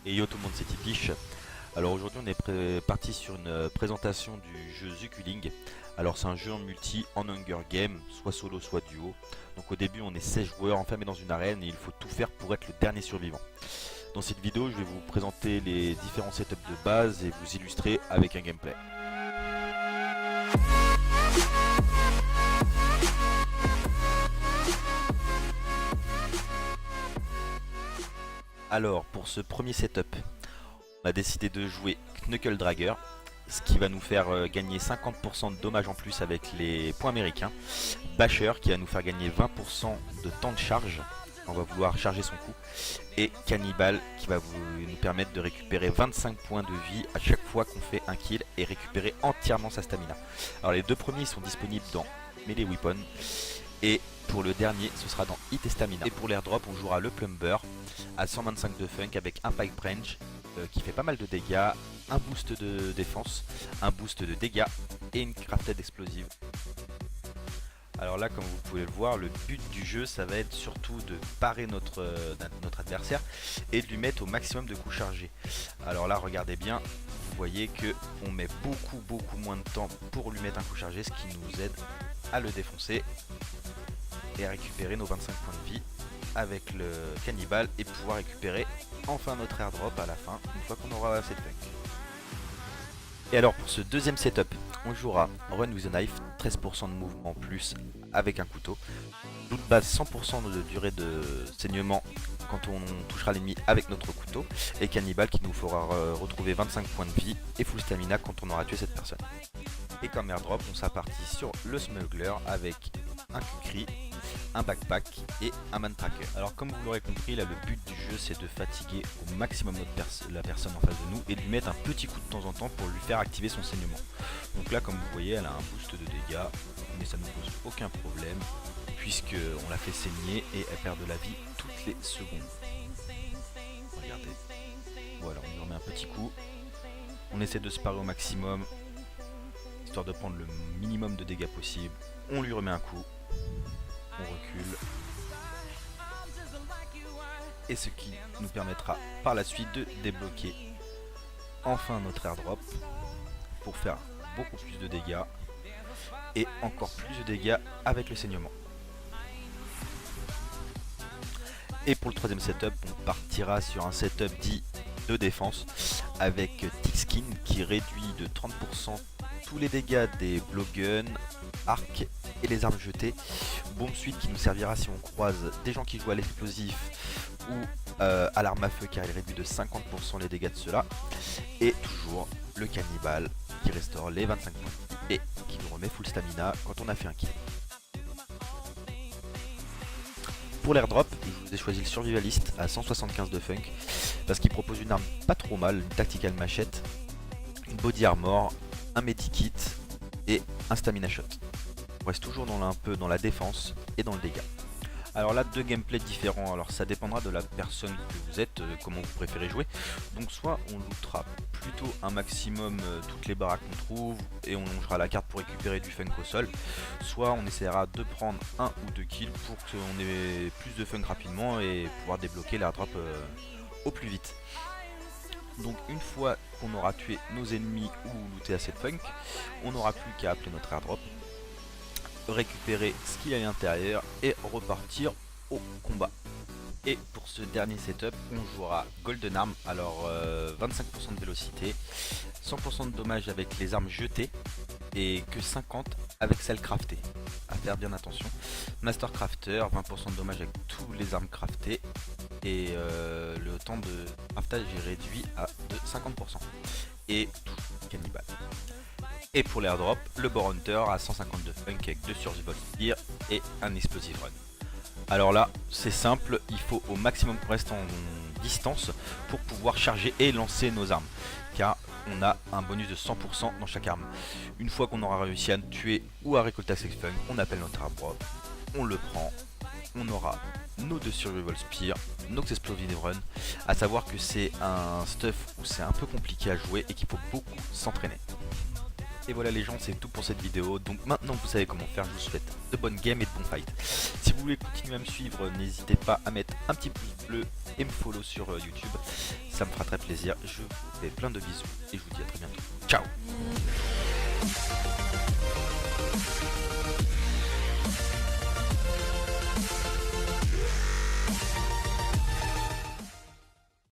Et yo tout le monde, c'est Tipiche. Alors aujourd'hui on est parti sur une présentation du jeu Zukuling. Alors c'est un jeu en multi, en Hunger Game, soit solo soit duo. Donc au début on est 16 joueurs enfermés dans une arène et il faut tout faire pour être le dernier survivant. Dans cette vidéo je vais vous présenter les différents setups de base et vous illustrer avec un gameplay. Alors pour ce premier setup, on a décidé de jouer Knuckle Dragger, ce qui va nous faire gagner 50% de dommages en plus avec les points américains. Basher qui va nous faire gagner 20% de temps de charge, on va vouloir charger son coup. Et Cannibal qui va nous permettre de récupérer 25 points de vie à chaque fois qu'on fait un kill et récupérer entièrement sa stamina. Alors les deux premiers sont disponibles dans Melee Weapon. Et pour le dernier, ce sera dans Hit et Stamina. Et pour l'airdrop, on jouera le Plumber à 125 de funk avec un Pipe Range qui fait pas mal de dégâts, un boost de défense, un boost de dégâts et une crafted explosive. Alors là, comme vous pouvez le voir, le but du jeu, ça va être surtout de parer notre adversaire et de lui mettre au maximum de coups chargés. Alors là, regardez bien, vous voyez que on met beaucoup moins de temps pour lui mettre un coup chargé, ce qui nous aide à le défoncer et à récupérer nos 25 points de vie avec le cannibale et pouvoir récupérer enfin notre airdrop à la fin une fois qu'on aura cette funk. Et alors pour ce deuxième setup, on jouera Run with a Knife, 13% de mouvement en plus avec un couteau, de base 100% de durée de saignement quand on touchera l'ennemi avec notre couteau, et cannibale qui nous fera retrouver 25 points de vie et full stamina quand on aura tué cette personne. Et comme airdrop, on sera parti sur le smuggler avec un kukri, un backpack et un man tracker. Alors comme vous l'aurez compris, là le but du jeu c'est de fatiguer au maximum la personne en face de nous et de lui mettre un petit coup de temps en temps pour lui faire activer son saignement. Donc là comme vous voyez elle a un boost de dégâts mais ça ne pose aucun problème puisque on la fait saigner et elle perd de la vie toutes les secondes. Regardez, voilà, on lui remet un petit coup, on essaie de se parer au maximum histoire de prendre le minimum de dégâts possible, on lui remet un coup, on recule, et ce qui nous permettra par la suite de débloquer enfin notre airdrop pour faire beaucoup plus de dégâts et encore plus de dégâts avec le saignement. Et pour le troisième setup, on partira sur un setup dit de défense avec Thick-Skin qui réduit de 30% tous les dégâts des blowguns, arcs et les armes jetées. Bomb suite qui nous servira si on croise des gens qui jouent à l'explosif ou à l'arme à feu car il réduit de 50% les dégâts de cela. Et toujours le cannibale qui restaure les 25 points et qui nous remet full stamina quand on a fait un kill. Pour l'airdrop, je vous ai choisi le survivaliste à 175 de funk parce qu'il propose une arme pas trop mal, une tactical machette, une body armor, un medikit et un stamina shot. On reste toujours un peu dans la défense et dans le dégât. Alors là, deux gameplays différents, alors ça dépendra de la personne que vous êtes, comment vous préférez jouer. Donc soit on lootera plutôt un maximum toutes les baraques qu'on trouve et on longera la carte pour récupérer du funk au sol. Soit on essaiera de prendre un ou deux kills pour qu'on ait plus de funk rapidement et pouvoir débloquer l'airdrop au plus vite. Donc une fois qu'on aura tué nos ennemis ou looté assez de funk, on n'aura plus qu'à appeler notre airdrop, récupérer ce qu'il y a à l'intérieur et repartir au combat. Et pour ce dernier setup, on jouera Golden Arm, alors 25% de vélocité, 100% de dommages avec les armes jetées et que 50 avec celles craftées. À faire bien attention. Master Crafter, 20% de dommages avec tous les armes craftées et le temps de craftage est réduit à de 50%. Et tout cannibale. Et pour l'airdrop, le Boar Hunter à 152 funk avec 2 survival spear et un explosive run. Alors là, c'est simple, il faut au maximum qu'on reste en distance pour pouvoir charger et lancer nos armes. Car on a un bonus de 100% dans chaque arme. Une fois qu'on aura réussi à tuer ou à récolter assez de funk, on appelle notre airdrop, on le prend, on aura nos 2 survival spear, nos explosive run. À savoir que c'est un stuff où c'est un peu compliqué à jouer et qu'il faut beaucoup s'entraîner. Et voilà les gens, c'est tout pour cette vidéo. Donc maintenant que vous savez comment faire, je vous souhaite de bonnes games et de bons fights. Si vous voulez continuer à me suivre, n'hésitez pas à mettre un petit pouce bleu et me follow sur YouTube. Ça me fera très plaisir. Je vous fais plein de bisous et je vous dis à très bientôt.